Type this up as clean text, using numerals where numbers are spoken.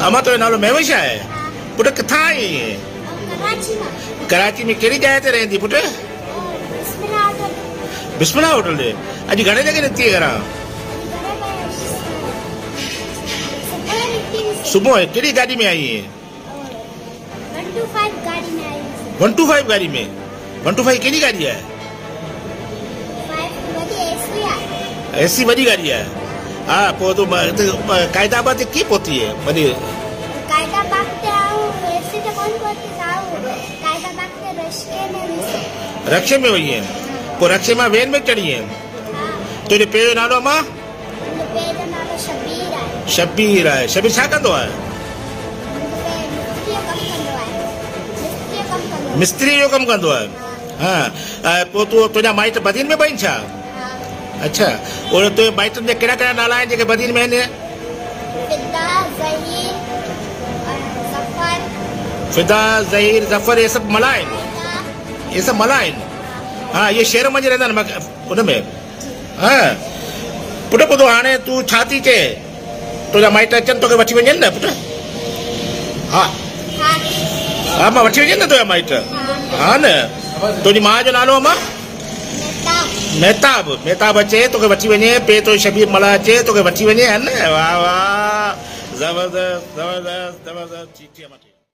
अमा तो नालो महविश है पुट किथां आई है कराची में कहिड़ी जाइ ते रहंदी पुट बिस्मिला होटल ते अॼु घणे लॻे निकिती घरां सुबुह कहिड़ी गाॾी में आई है 125 गाड़ी में 125 कहिड़ी गाड़ी है एसी वॾी गाड़ी है हाँ पोइ तूं कायदाबाद ते कीअं पहुती है वॾी रक्शे में वही है पोइ रक्शे मां वेन में चढ़ी है तुंहिंजे पीउ जो नालो अमा शबीर आहे शबीर छा कंदो आहे मिस्त्री जो कमु कंदो आहे हाँ पोइ तूं तुंहिंजा माइट बदीन में बई छा अच्छा और तुंहिंजे माइटनि जा कहिड़ा कहिड़ा नाला आहिनि जेके बदीन में आहिनि फिदा ज़हीर ज़फर ये सभु मला आहिनि ये सभु मला आहिनि हाँ ये शहर में रहंदा आहिनि उन में हाँ पुट ॿुधो हाणे तूं छा थी चए तुंहिंजा माइट अचनि तोखे वठी वञनि न पुट हा हा मां वठी वञनि न तुंहिंजा माइट हा न तुंहिंजी माउ जो नालो अमा मेहताब अचे तोखे वठी वञे पे तो शबीर मला अचे तोखे वठी वञे है न वाह वाह ज़बरदस्त ज़बरदस्त ज़बरदस्त ठीक है।